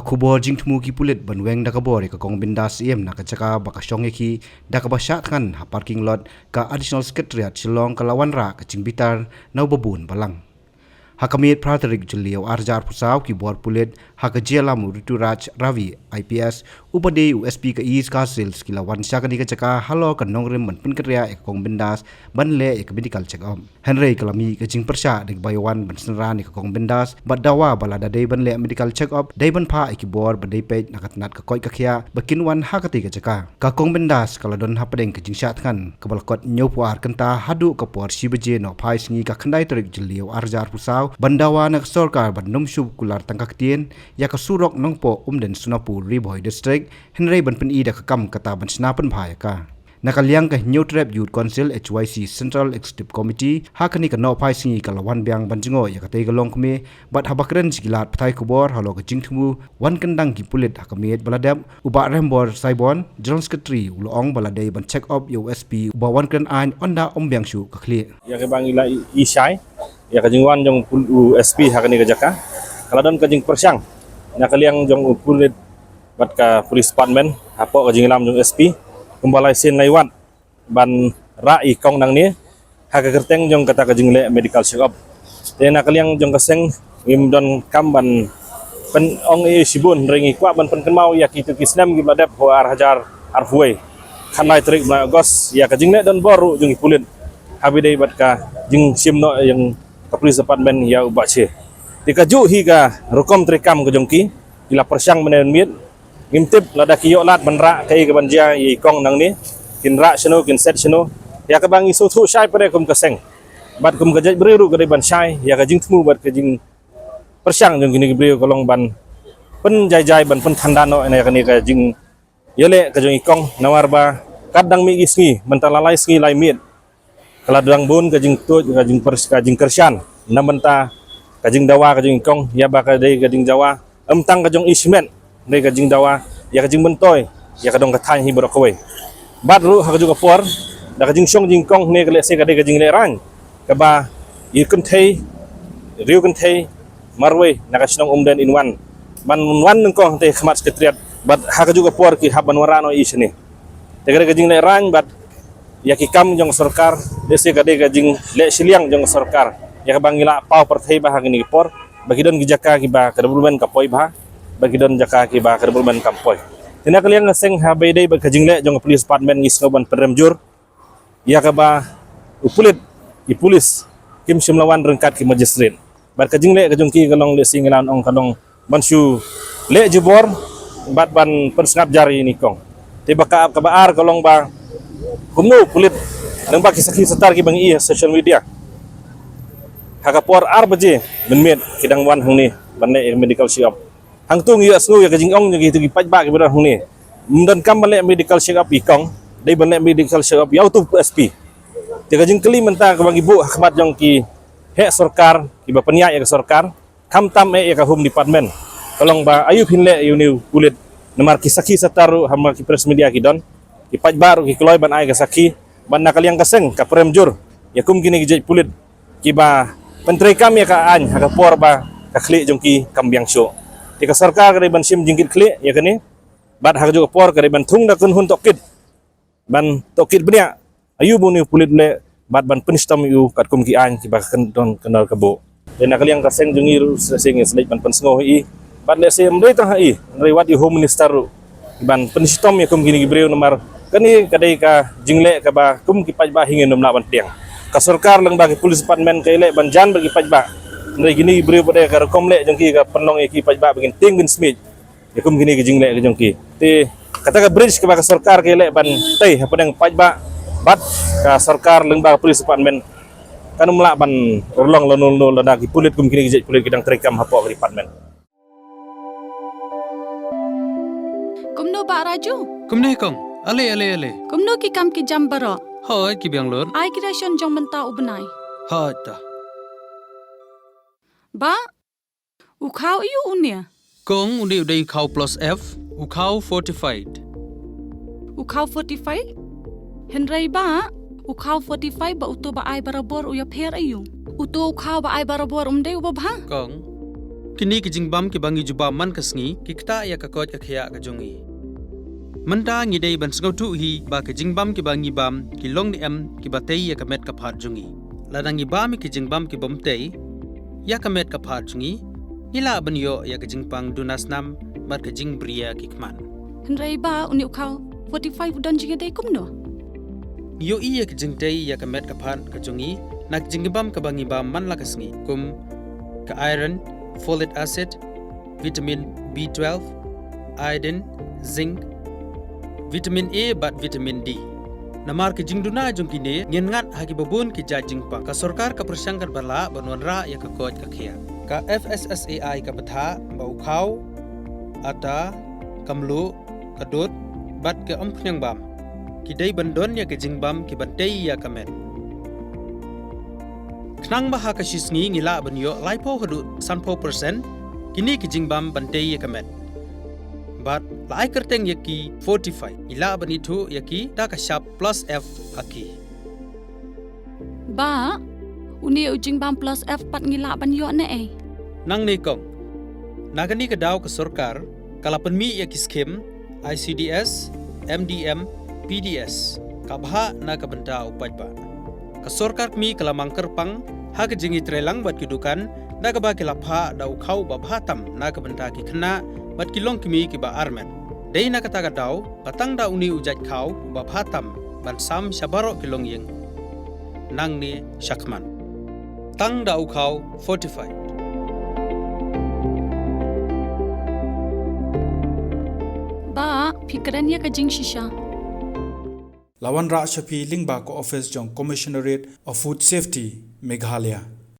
kubor jingtmu ki pulit banweng da kabor ka kong bindas na ka chaka bakashong ki da ka bashat kan ha parking lot ka additional secretariat Shillong ka lawanra ka chingbitar nau babun balang. Hakamit Praterik Julio Arjar Pusau ki bor pulit hakajialamu Rituraj Ravi IPS upade USP ka East Castles ki lawan syakani ka chaka halo ka nongrim man penkria ek kong bindas banle ek medical check up. Henry kalami ka jing persya deg baywan ban senran ka kong bindas badawa balada dei banle medical check up dei ban pha ki bor badai pej nakatnat ka koi ka khia bakinwan hakati ka chaka. Ka kong bindas kaladon hapadeng ka jing syat kan kabalkot nyopuar kenta hadu ka por sibeje no phai sngi ka khandai Tarik Julio Arjar Pusau bandawa nak sorkar bandum shub kular tangkak tien ya kasurok nongpo umden Sunapur Riboy District Henry ban pen ida kakam kata ban snapen bhaya ka nakaliang ka New Trap Youth Council HYC Central Executive Committee hakani ka no phai singi kalawan biang banjingo ya katei galong kme bat habakren sigilat pthai kubor halo ka jingthmu wan kendang ki pulit hakamet baladam uba rembor saibon General Secretary ulong baladai ban check up USP uba wan ken ain onda ombyang shu ka khli ya ke bangila isai ya kajingwan jong USP hakani ka jaka kaladon kajing persyang nakaliang jong pulit bat ka police department hapo kajinglam jong SP kumbalai sin laiwat ban rai kong nang ni haka kerteng jong kata kajingle medical check up te nakaliang jong kaseng ngim don kamban pen ong e sibun ringi kwa ban pen kenmau ya kitu kisnam gi badap ho Arhajar Arhuai khanai trik na gos ya kajingle don boru jong pulit habidai bat ka jing simno yang ka police department ya ubache dikaju higa rukom trikam ke jongki ila persyang menen miet ngimtip lada kiyo lat benra kai ke banja yi kong nang ni kinra seno kin set seno ya ka bangi so thu shai pare kum kaseng bat kum ka jaj breru ke ban shai ya ka jing thmu bat ke jing persyang jong kini breru kolong ban pen jai ban pen thandano ene ka ni ka jing yele ka jong ikong nawar ba kadang mi gisngi mentalalai sngi lai miet kala duang bun ka jing tu ka jing kersyan namenta kajing dawa kajing kong ya baka dei kajing jawa emtang kajong ismen dei kajing dawa ya kajing bentoy ya kadong kathan hi brokowe bat ru ha kajung por da kajing syong jing kong ne kale se kadei kajing le rang kaba yi kun thei riu kun thei marwe na kasnong umden in wan ban wan nung kong te khamat sekretariat bat ha kajung por ki haban warano isne te kadei kajing le rang bat ya ki kam jong sarkar dese kadei kajing le siliang jong sarkar ya bangila pau perthai bah ngini por bagi don gijaka ki ba kadabulmen kapoi bah bagi don jaka ki ba kadabulmen kampoi tina kalian ngaseng habe dei ba kajingle jong police department ngis ngoban peremjur ya ka ba upulit ipulis kim simlawan rengkat ki magistrate bar kajingle kajong ki kalong le singilan ong kalong bansu le jebor bat ban persngap jari ni kong tiba ka kabaar kalong ba kumno pulit nang ba kisaki setar ki bang i social media hakapor arbaje benmet kidang wan hangni banle medical check up hang tung ya snu ya kajing ong gitu gi pajba ki barang hangni mundan kam banle medical check up ikong dei banle medical check up yau tu SP te kajing keli menta ka bang ibu hakmat jong ki he sarkar ki ba penya ya sarkar kam tam ya ka home department tolong ba ayu hinle uni kulit namar kisaki sataru hama ki press media ki don ki pajba ki kloy ban ai ka saki ban nakaliang kaseng ka premjur ya kum kini gij pulit ki ba pentri kami ka an hakapor ba ka khli jongki kambyang sho tika sarkar ka ban sim jingkit khli ya kani bat hak jo por ka ban thung da kun hun tokit ban tokit bnia ayu buni pulit le bat ban penistam yu kat kum ki an ki ba kan don kenal kebo den nakaliang ka seng jongi sing slek ban pensngo i bat le sem dei tah i rewat i home minister ban penistam ya kum gini gibreu nomor kani kadai ka jingle ka ba kum ki paj ba hingin nomna ban tiang ka sarkar lang bagi police department kay le banjan bagi pajba ndai gini beri pada ka rekom le jongki ka penlong ki pajba bagi ting bin smith ya kum gini gijing le jongki te kata ka bridge ka bagi sarkar kay le ban tei hapadang pajba bat ka sarkar lang bagi police department kanum la ban urlong lonol lada ki pulit kum gini gijek pulit kidang trikam hapo ka department kumno ba raju kumne kong ale kumno ki kam ki jam baro hoi ki biang lor ai creation jong menta ubnai ha ta ba ukhau yu unia kong undi udai khau plus f ukhau fortified ukhau 45 henrai ba ukhau 45 ba uto ba ai barabor uya pher ayu uto ukhau ba ai barabor umdei uba bha kong kini ke jingbam ke bangi juba man kasngi ki kta ya ka kot ka khya ka jongi manda ngi dei ban sngau tu hi ba ke jingbam ke bangi bam ki long ni em ki batei ya ka met ka phat jongi ladangi bam ki jingbam ki bomtei ya ka met ka phat jongi ila ban yo ya ka jingpang dunasnam mar ka jing bria ki kman Henry ba uni ukau 45 udan jinga dei kumno. yo iya ka jingtei ya ka met ka phat ka jongi nak jingbam ka bangi bam man la kasngi kum ka iron folic acid vitamin B12 iodine zinc vitamin A bat vitamin D namar ke jingduna jongkine ngengat hagi babun ke jingpa ka sarkar ka persangkar bala banwanra ya ka kot ka khia ka FSSAI ka batha bau khau ata kamlu kadut bat ke ompnyang bam ki dei bandon ya ke jingbam ki bantei ya kamet knang baha ka shisngi ngila banyo laipo hadu sanpo persen kini ki jingbam bantei ya kamet but lai kerteng yaki 45 ila banitu yaki da ka sharp plus F aki Ba uni ujing bam plus F pat ngila ban yo ne eh. nang ne kong nagani ka daw ka sarkar kala penmi yaki skim ICDS MDM PDS ka baha na ka benta upaj ba ka sarkar mi kala mangker pang ha ka jingi trelang bat kidukan da ka ba ki lapha da ukhau ba bhatam na ka benta ki khna bat ki long kimi ki ba armen dei na ka ta ka daw patang da uni ujaj khau ba bhatam ban sam shabaro ki long yeng nang ni shakman tang da ukhau 45 Ba fikran ya ka jing shisha. Lawan Ra Shafi Lingba ko office jong Commissionerate of Food Safety Meghalaya